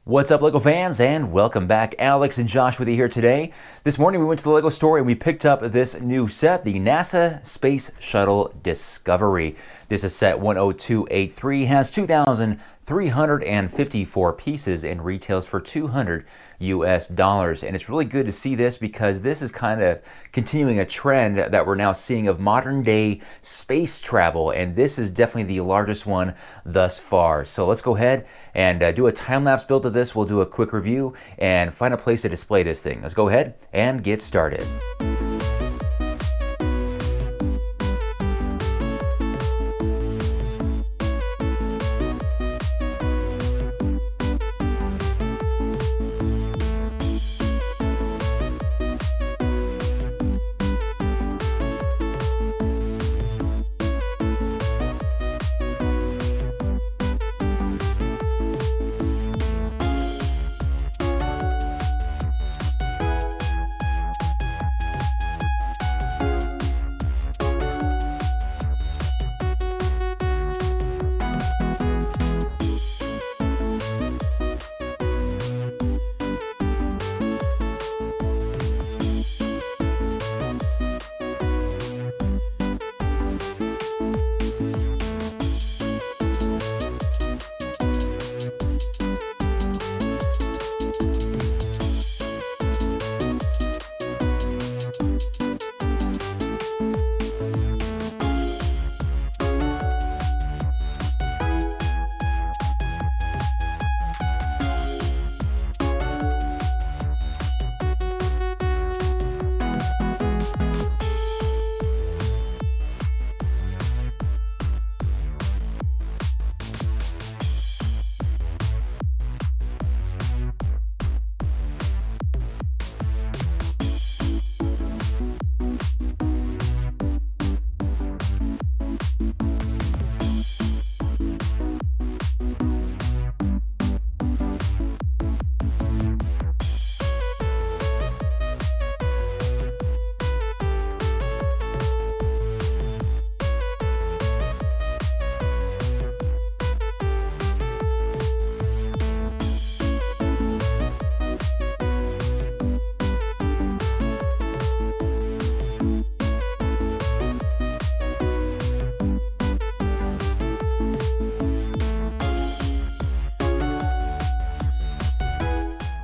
What's up, LEGO fans, and welcome back. Alex and Josh with you here today. This morning we went to the LEGO store and we picked up this new set, the NASA Space Shuttle Discovery. This is set 10283, has 2,354 pieces and retails for $200 US. And it's really good to see this because this is kind of continuing a trend that we're now seeing of modern day space travel, and this is definitely the largest one thus far. So let's go ahead and do a time-lapse build of this. We'll do a quick review and find a place to display this thing. Let's go ahead and get started.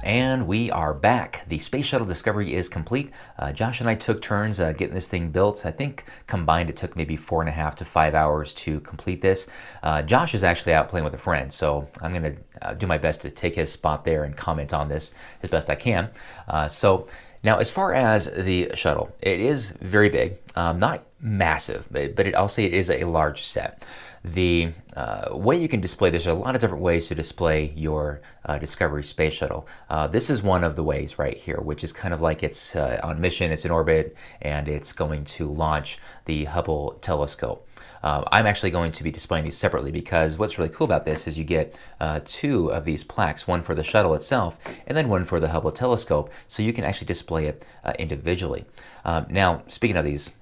And we are back. The Space Shuttle Discovery is complete. Josh and I took turns getting this thing built. I think combined it took maybe 4.5 to 5 hours to complete this. Josh is actually out playing with a friend, so I'm going to do my best to take his spot there and comment on this as best I can. Now, as far as the shuttle, it is very big, not massive, but I'll say it is a large set. The way you can display, there's a lot of different ways to display your Discovery Space Shuttle. This is one of the ways right here, which is kind of like it's on mission, it's in orbit, and it's going to launch the Hubble Telescope. I'm actually going to be displaying these separately because what's really cool about this is you get two of these plaques, one for the shuttle itself and then one for the Hubble Telescope, so you can actually display it individually. Now, speaking of these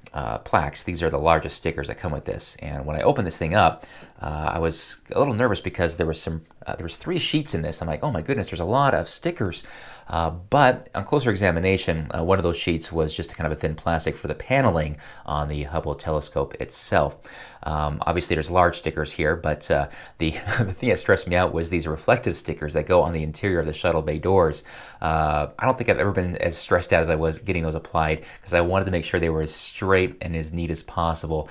plaques, these are the largest stickers that come with this, and when I opened this thing up, I was a little nervous because there was 3 sheets in this. I'm like, oh my goodness, there's a lot of stickers. But on closer examination, one of those sheets was just kind of a thin plastic for the paneling on the Hubble Telescope itself. Obviously, there's large stickers here, but the thing that stressed me out was these reflective stickers that go on the interior of the shuttle bay doors. I don't think I've ever been as stressed out as I was getting those applied because I wanted to make sure they were as straight and as neat as possible.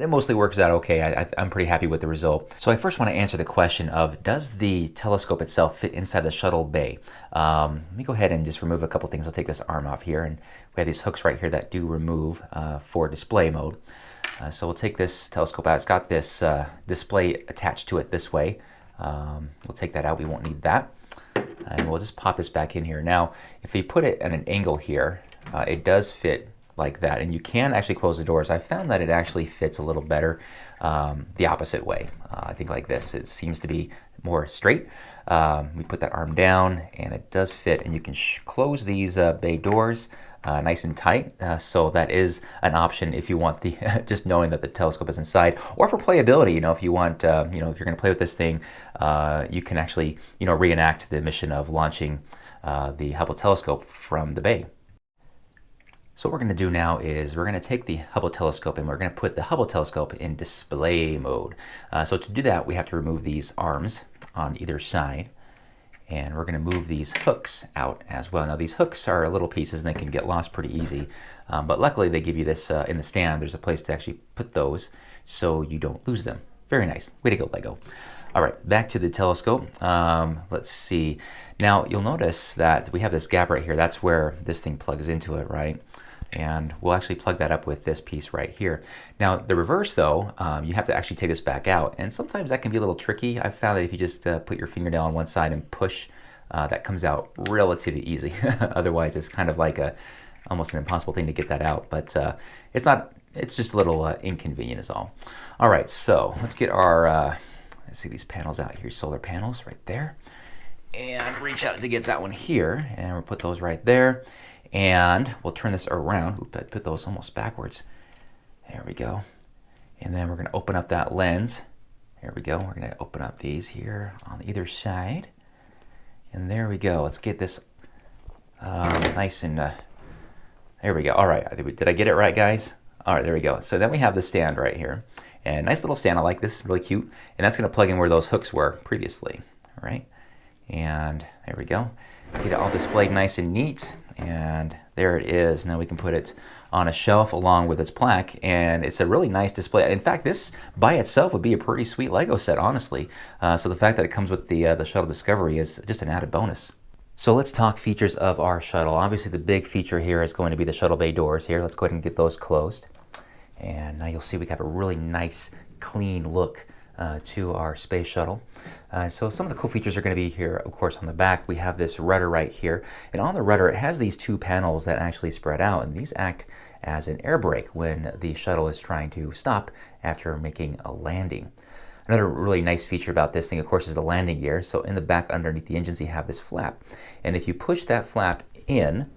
It mostly works out okay. I'm pretty happy with the result. So I first want to answer the question of, does the telescope itself fit inside the shuttle bay? Let me go ahead and just remove a couple things. I'll take this arm off here, and we have these hooks right here that do remove for display mode. So we'll take this telescope out. It's got this display attached to it this way. We'll take that out. We won't need that. And we'll just pop this back in here. Now, if we put it at an angle here, it does fit like that, and you can actually close the doors. I found that it actually fits a little better the opposite way. I think like this, it seems to be more straight. We put that arm down and it does fit, and you can close these bay doors nice and tight. So that is an option if you want the just knowing that the telescope is inside, or for playability. If you want, if you're going to play with this thing, you can actually, reenact the mission of launching the Hubble Telescope from the bay. So what we're going to do now is we're going to take the Hubble Telescope and we're going to put the Hubble Telescope in display mode. So to do that, we have to remove these arms on either side, and we're going to move these hooks out as well. Now these hooks are little pieces and they can get lost pretty easy, but luckily they give you this in the stand. There's a place to actually put those so you don't lose them. Very nice. Way to go, Lego. All right, back to the telescope. Let's see. Now you'll notice that we have this gap right here. That's where this thing plugs into it, right? And we'll actually plug that up with this piece right here. Now the reverse though, you have to actually take this back out, and sometimes that can be a little tricky. I've found that if you just put your fingernail on one side and push, that comes out relatively easy. Otherwise it's kind of like almost an impossible thing to get that out, but it's not, it's just a little inconvenient is all. All right, so let's get our, let's see these panels out here, solar panels right there, and reach out to get that one here, and we'll put those right there. And we'll turn this around. Oop, I put those almost backwards. There we go. And then we're going to open up that lens. There we go. We're going to open up these here on either side. And there we go. Let's get this nice and... there we go. All right. Did I get it right, guys? All right, there we go. So then we have the stand right here. And nice little stand. I like this. Really cute. And that's going to plug in where those hooks were previously. All right. And there we go. Get it all displayed nice and neat, and there it is. Now we can put it on a shelf along with its plaque, and it's a really nice display. In fact, this by itself would be a pretty sweet Lego set, honestly. So the fact that it comes with the Shuttle Discovery is just an added bonus. So let's talk features of our shuttle. Obviously the big feature here is going to be the shuttle bay doors here. Let's go ahead and get those closed. And now you'll see we have a really nice, clean look to our space shuttle. So some of the cool features are going to be here, of course, on the back. We have this rudder right here, and on the rudder it has these two panels that actually spread out, and these act as an air brake when the shuttle is trying to stop after making a landing. Another really nice feature about this thing, of course, is the landing gear. So in the back underneath the engines you have this flap, and if you push that flap in,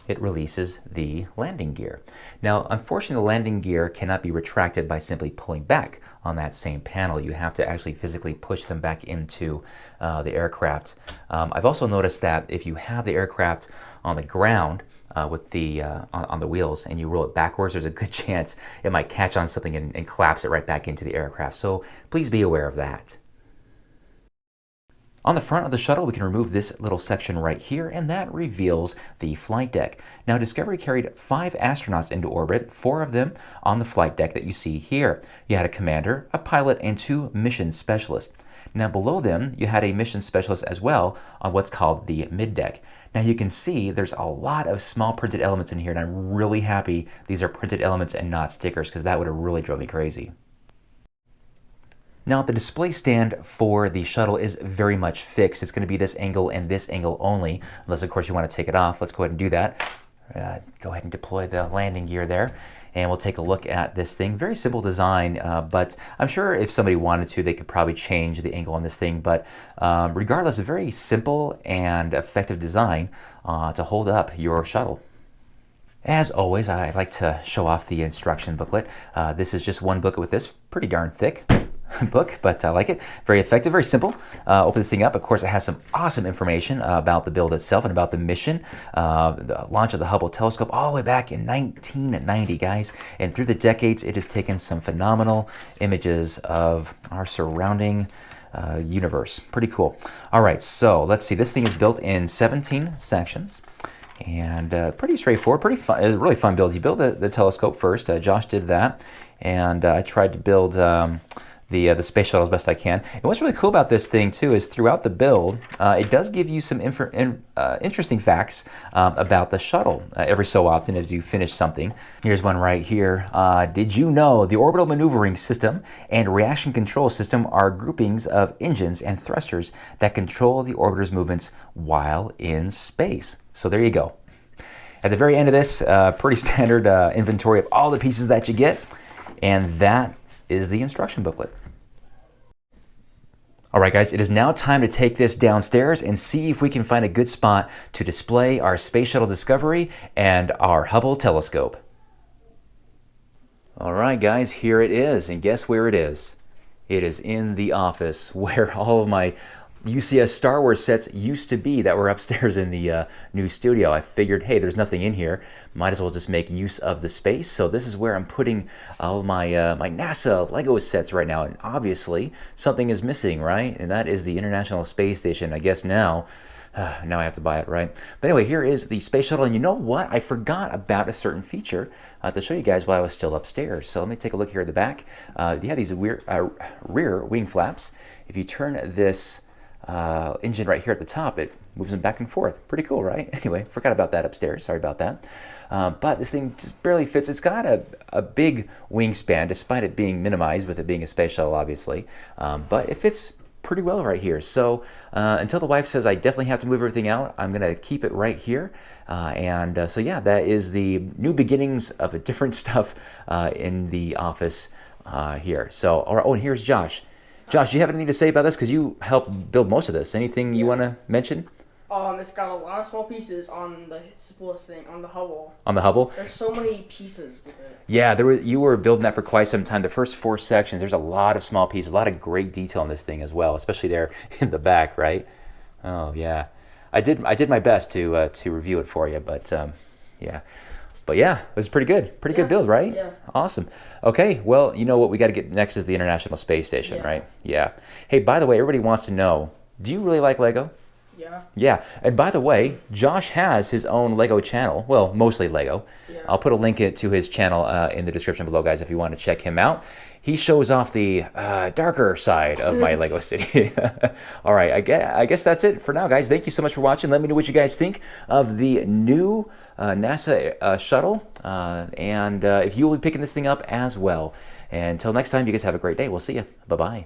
it releases the landing gear. Now, unfortunately, the landing gear cannot be retracted by simply pulling back on that same panel. You have to actually physically push them back into the aircraft. I've also noticed that if you have the aircraft on the ground with the on the wheels and you roll it backwards, there's a good chance it might catch on something and collapse it right back into the aircraft. So please be aware of that. On the front of the shuttle, we can remove this little section right here, and that reveals the flight deck. Now, Discovery carried 5 astronauts into orbit, 4 of them on the flight deck that you see here. You had a commander, a pilot, and 2 mission specialists. Now, below them, you had a mission specialist as well on what's called the middeck. Now, you can see there's a lot of small printed elements in here, and I'm really happy these are printed elements and not stickers, because that would have really drove me crazy. Now the display stand for the shuttle is very much fixed. It's going to be this angle and this angle only, unless of course you want to take it off. Let's go ahead and do that. Go ahead and deploy the landing gear there, and we'll take a look at this thing. Very simple design, but I'm sure if somebody wanted to, they could probably change the angle on this thing. But regardless, a very simple and effective design to hold up your shuttle. As always, I like to show off the instruction booklet. This is just one booklet with this pretty darn thick book, but I like it. Very effective, very simple. Open this thing up. Of course, it has some awesome information about the build itself and about the mission, the launch of the Hubble Telescope all the way back in 1990, guys. And through the decades, it has taken some phenomenal images of our surrounding universe. Pretty cool. All right, so let's see. This thing is built in 17 sections. And pretty straightforward, pretty fun. It's a really fun build. You build the telescope first. Josh did that, and I tried to build the space shuttle as best I can. And what's really cool about this thing too is throughout the build, it does give you some interesting facts about the shuttle every so often as you finish something. Here's one right here. Did you know the orbital maneuvering system and reaction control system are groupings of engines and thrusters that control the orbiter's movements while in space? So there you go. At the very end of this, pretty standard inventory of all the pieces that you get, and that is the instruction booklet. All right, guys, it is now time to take this downstairs and see if we can find a good spot to display our Space Shuttle Discovery and our Hubble Telescope. All right, guys, here it is, and guess where it is? It is in the office where all of my UCS Star Wars sets used to be that were upstairs in the new studio. I figured, hey, there's nothing in here. Might as well just make use of the space. So this is where I'm putting all my my NASA Lego sets right now. And obviously, something is missing, right? And that is the International Space Station. I guess now I have to buy it, right? But anyway, here is the space shuttle. And you know what? I forgot about a certain feature to show you guys while I was still upstairs. So let me take a look here at the back. You have these rear wing flaps. If you turn this engine right here at the top, it moves them back and forth. Pretty cool, right? Anyway, forgot about that upstairs. Sorry about that. But this thing just barely fits. It's got a big wingspan, despite it being minimized with it being a space shuttle, obviously. But it fits pretty well right here. So until the wife says I definitely have to move everything out, I'm going to keep it right here. So yeah, that is the new beginnings of a different stuff in the office here. So, all right. Oh, and here's Josh. Josh, do you have anything to say about this? Because you helped build most of this. Anything you want to mention? It's got a lot of small pieces on the simplest thing, on the Hubble. On the Hubble? There's so many pieces with it. Yeah, you were building that for quite some time. The first 4 sections, there's a lot of small pieces, a lot of great detail in this thing as well, especially there in the back, right? Oh, yeah. I did my best to review it for you, but yeah. But yeah, it was pretty good. Pretty good build, right? Yeah. Awesome. Okay, well, you know what we got to get next is the International Space Station, right? Yeah. Hey, by the way, everybody wants to know, do you really like Lego? Yeah. Yeah. And by the way, Josh has his own Lego channel. Well, mostly Lego. Yeah. I'll put a link to his channel in the description below, guys, if you want to check him out. He shows off the darker side of my Lego city. All right, I guess that's it for now, guys. Thank you so much for watching. Let me know what you guys think of the new NASA shuttle, and if you will be picking this thing up as well. And until next time, you guys have a great day. We'll see you. Bye-bye.